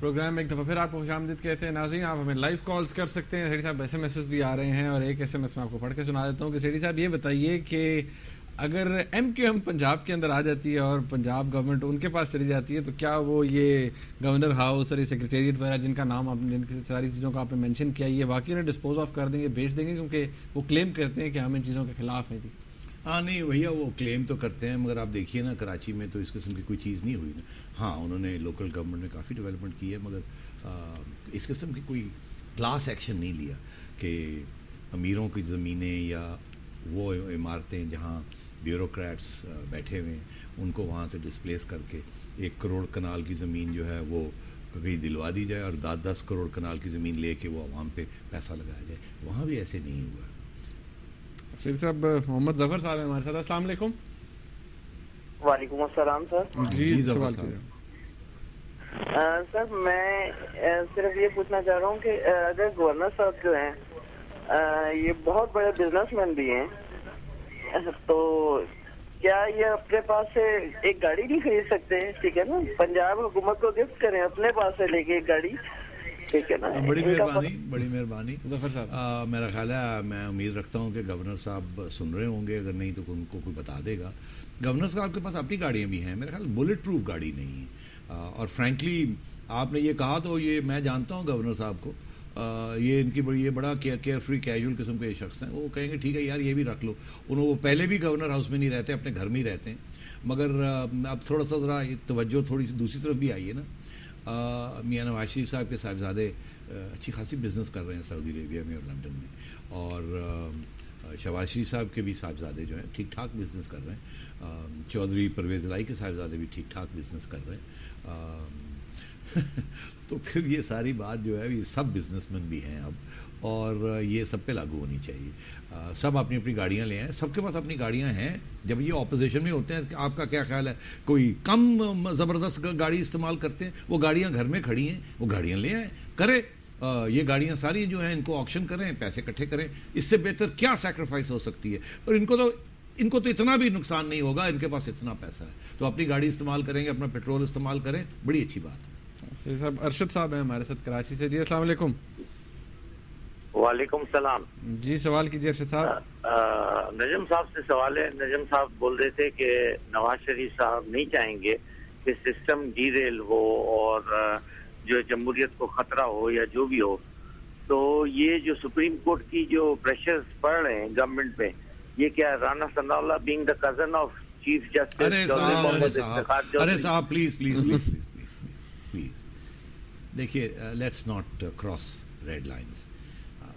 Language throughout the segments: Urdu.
پروگرام میں ایک دفعہ پھر آپ کو خوش آمدید کہتے ہیں. ناظرین آپ ہمیں لائیو کالز کر سکتے ہیں. سیٹھی صاحب ایس ایم ایس بھی آ رہے ہیں اور ایک ایس ایم ایس میں آپ کو پڑھ کے سنا دیتا ہوں کہ سیٹھی صاحب یہ بتائیے کہ اگر ایم کیو ایم پنجاب کے اندر آ جاتی ہے اور پنجاب گورنمنٹ ان کے پاس چلی جاتی ہے تو کیا وہ یہ گورنر ہاؤس اور یہ سیکریٹریٹ وغیرہ جن کا نام آپ جن کی ساری چیزوں کا آپ نے مینشن کیا یہ واقعی انہیں ڈسپوز آف کر دیں گے, بیچ دیں گے, کیونکہ وہ کلیم کرتے ہیں کہ ہم ان چیزوں کے خلاف ہیں؟ جی ہاں نہیں بھیا وہ کلیم تو کرتے ہیں مگر آپ دیکھیے نا کراچی میں تو اس قسم کی کوئی چیز نہیں ہوئی نا. ہاں انہوں نے لوکل گورنمنٹ نے کافی ڈیولپمنٹ کی ہے مگر اس قسم کی کوئی کلاس ایکشن نہیں لیا کہ امیروں کی زمینیں یا وہ عمارتیں جہاں بیوروکریٹس بیٹھے ہوئے ہیں ان کو وہاں سے ڈسپلیس کر کے 1 کروڑ کنال کی زمین جو ہے وہ کہیں دلوا دی جائے اور 10 کروڑ کنال کی زمین لے کے وہ عوام پہ پیسہ لگایا جائے. وہاں بھی ایسے نہیں ہوا. سیٹھی صاحب محمد ظفر صاحب ہیں ہمارے ساتھ. السلام علیکم. وعلیکم السلام سر. جی سوال کیجیے. سر میں صرف یہ پوچھنا چاہ رہا ہوں کہ اگر گورنر صاحب جو ہیں یہ بہت بڑے بزنس مین بھی ہیں تو کیا یہ اپنے پاس سے ایک گاڑی نہیں خرید سکتے؟ ٹھیک ہے نا, پنجاب حکومت کو گفٹ کریں اپنے پاس سے لے کے ایک گاڑی. ٹھیک ہے نا, بڑی مہربانی ظفر صاحب. میرا خیال ہے میں امید رکھتا ہوں کہ گورنر صاحب سن رہے ہوں گے, اگر نہیں تو ان کو کوئی بتا دے گا. گورنر صاحب کے پاس اپنی گاڑیاں بھی ہیں, میرا خیال بلٹ پروف گاڑی نہیں ہے. اور فرینکلی آپ نے یہ کہا تو یہ میں جانتا ہوں گورنر صاحب کو, یہ ان کی یہ بڑا کیئر فری کیجول قسم کے شخص ہیں. وہ کہیں گے ٹھیک ہے یار یہ بھی رکھ لو. وہ پہلے بھی گورنر ہاؤس میں نہیں رہتے, اپنے گھر میں ہی رہتے ہیں. مگر اب تھوڑا سا ذرا توجہ تھوڑی سی دوسری طرف بھی آئی ہے نا. میاں نواز شریف صاحب کے صاحبزادے اچھی خاصی بزنس کر رہے ہیں سعودی عربیہ میں اور لنڈن میں, اور شہباز شریف صاحب کے بھی صاحبزادے جو ہیں ٹھیک ٹھاک بزنس کر رہے ہیں. چودھری پرویز الہی کے صاحبزادے بھی ٹھیک ٹھاک بزنس کر رہے ہیں. تو پھر یہ ساری بات جو ہے یہ سب بزنس مین بھی ہیں اب, اور یہ سب پہ لاگو ہونی چاہیے. سب اپنی اپنی گاڑیاں لے آئیں, سب کے پاس اپنی گاڑیاں ہیں. جب یہ اپوزیشن میں ہوتے ہیں آپ کا کیا خیال ہے کوئی کم زبردست گاڑی استعمال کرتے ہیں؟ وہ گاڑیاں گھر میں کھڑی ہیں, وہ گاڑیاں لے آئیں کرے. یہ گاڑیاں ساری جو ہیں ان کو آکشن کریں, پیسے اکٹھے کریں. اس سے بہتر کیا سیکریفائس ہو سکتی ہے؟ اور ان کو تو اتنا بھی نقصان نہیں ہوگا, ان کے پاس اتنا پیسہ ہے تو اپنی گاڑی استعمال کریں گے, اپنا پیٹرول استعمال کریں, بڑی اچھی بات ہے. صاحب ارشد صاحب ہیں ہمارے ساتھ کراچی سے. جی السلام علیکم. وعلیکم السلام. جی سوال کیجیے ارشد صاحب. نجم صاحب سے سوال ہے. نجم صاحب بول رہے تھے کہ نواز شریف صاحب نہیں چاہیں گے کہ سسٹم ڈی ریل ہو اور جو جمہوریت کو خطرہ ہو یا جو بھی ہو. تو یہ جو سپریم کورٹ کی جو پریشرز پڑ رہے ہیں گورنمنٹ پہ, یہ کیا Rana Sanaullah being the cousin of chief justice? ارے صاحب پلیز دیکھیے, let's not cross red lines.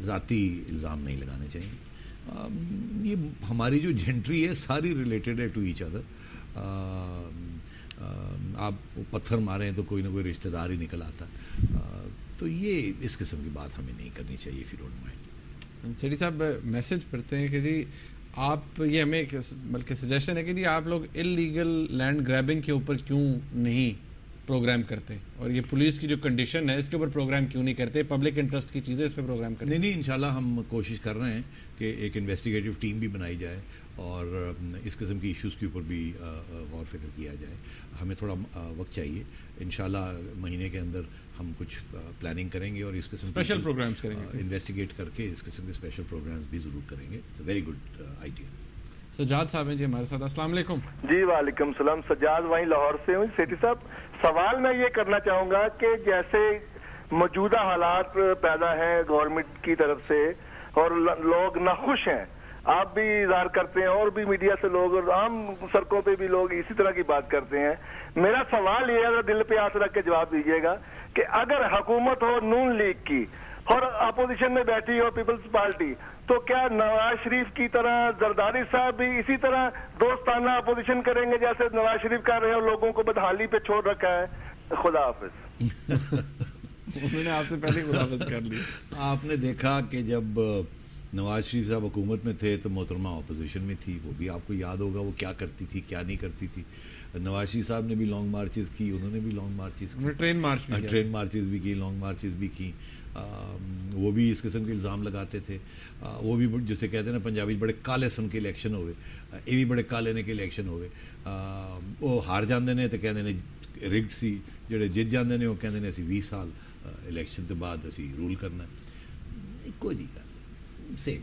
ذاتی الزام نہیں لگانے چاہیے. یہ ہماری جو جنٹری ہے ساری ریلیٹڈ ہے ٹو ایچ ادر. آپ پتھر ماریں تو کوئی نہ کوئی رشتہ دار ہی نکل آتا. تو یہ اس قسم کی بات ہمیں نہیں کرنی چاہیے. If you don't mind. Sethi صاحب میسج پڑھتے ہیں کہ جی آپ یہ ہمیں بلکہ سجیشن ہے کہ جی آپ لوگ انلیگل لینڈ گریبنگ کے اوپر کیوں نہیں پروگرام کرتے, اور یہ پولیس کی جو کنڈیشن ہے اس کے اوپر پروگرام کیوں نہیں کرتے, پبلک انٹرسٹ کی چیزیں اس پہ پروگرام کرتے. نہیں انشاءاللہ ہم کوشش کر رہے ہیں کہ ایک انویسٹیگیٹو ٹیم بھی بنائی جائے اور اس قسم کی ایشوز کے اوپر بھی غور فکر کیا جائے. ہمیں تھوڑا وقت چاہیے. انشاءاللہ مہینے کے اندر ہم کچھ پلاننگ کریں گے اور اس قسم اسپیشل پروگرامز کریں گے, انویسٹیگیٹ کر کے اس قسم کے اسپیشل پروگرامز بھی ضرور کریں گے. It's a very good idea. Sajjad sahab ہیں جی ہمارے ساتھ. السلام علیکم. جی وعلیکم السلام. سجاد وہیں لاہور سے ہوں. سیٹھی صاحب سوال میں یہ کرنا چاہوں گا کہ جیسے موجودہ حالات پیدا ہیں گورنمنٹ کی طرف سے اور لوگ ناخوش ہیں, آپ بھی اظہار کرتے ہیں اور بھی میڈیا سے لوگ اور عام سڑکوں پہ بھی لوگ اسی طرح کی بات کرتے ہیں. میرا سوال یہ ہے, دل پہ ہاتھ رکھ کے جواب دیجیے گا, کہ اگر حکومت ہو نون لیگ کی اور اپوزیشن میں بیٹھی ہو پیپلز پارٹی, تو کیا نواز شریف کی طرح زرداری صاحب بھی اسی طرح دوستانہ اپوزیشن کریں گے جیسے نواز شریف کر رہے ہیں اور لوگوں کو بدحالی پہ چھوڑ رکھا ہے؟ خدا حافظ. انہوں نے آپ سے پہلے خدا حافظ کر لی. آپ نے دیکھا کہ جب نواز شریف صاحب حکومت میں تھے تو محترمہ اپوزیشن میں تھی. وہ بھی آپ کو یاد ہوگا وہ کیا کرتی تھی کیا نہیں کرتی تھی. نواز شریف صاحب نے بھی لانگ مارچز کی, انہوں نے بھی لانگ مارچز کی, ٹرین مارچز بھی کی, لانگ مارچز بھی کی. وہ بھی اس قسم کے الزام لگاتے تھے. وہ بھی جسے کہتے ہیں نا پنجابی بڑے کالے سن کے الیکشن ہوئے, یہ بھی بڑے کالے نے کے الیکشن ہوئے. وہ ہار جاندے نے تو کہتے ہیں ਰਿਗਡ ਸੀ, ਜਿਹੜੇ ਜਿੱਤ ਜਾਂਦੇ ਨੇ ਉਹ ਕਹਿੰਦੇ ਨੇ ਅਸੀਂ 20 ਸਾਲ ਇਲੈਕਸ਼ਨ ਤੋਂ ਬਾਅਦ ਅਸੀਂ ਰੂਲ ਕਰਨਾ, ਇੱਕੋ ਜੀ ਗੱਲ, ਸੇਮ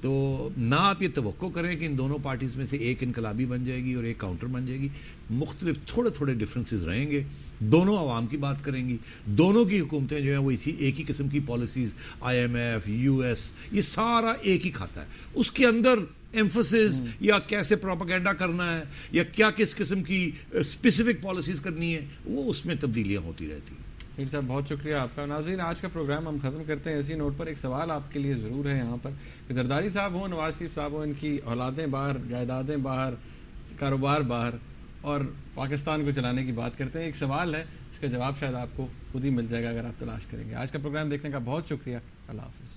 تو نہ آپ یہ توقع کریں کہ ان دونوں پارٹیز میں سے ایک انقلابی بن جائے گی اور ایک کاؤنٹر بن جائے گی. مختلف تھوڑے تھوڑے ڈفرینسز رہیں گے, دونوں عوام کی بات کریں گی, دونوں کی حکومتیں جو ہیں وہ ایک ہی قسم کی پالیسیز, IMF, US, یہ سارا ایک ہی کھاتا ہے. اس کے اندر ایمفسس یا کیسے پروپیگنڈا کرنا ہے یا کیا کس قسم کی اسپیسیفک پالیسیز کرنی ہے, وہ اس میں تبدیلیاں ہوتی رہتی ہیں. میر صاحب بہت شکریہ آپ کا. ناظرین, آج کا پروگرام ہم ختم کرتے ہیں اسی نوٹ پر. ایک سوال آپ کے لیے ضرور ہے یہاں پر کہ زرداری صاحب ہوں, نواز شریف صاحب ہوں, ان کی اولادیں باہر, جائیدادیں باہر, کاروبار باہر, اور پاکستان کو چلانے کی بات کرتے ہیں. ایک سوال ہے, اس کا جواب شاید آپ کو خود ہی مل جائے گا اگر آپ تلاش کریں گے. آج کا پروگرام دیکھنے کا بہت شکریہ. اللہ حافظ.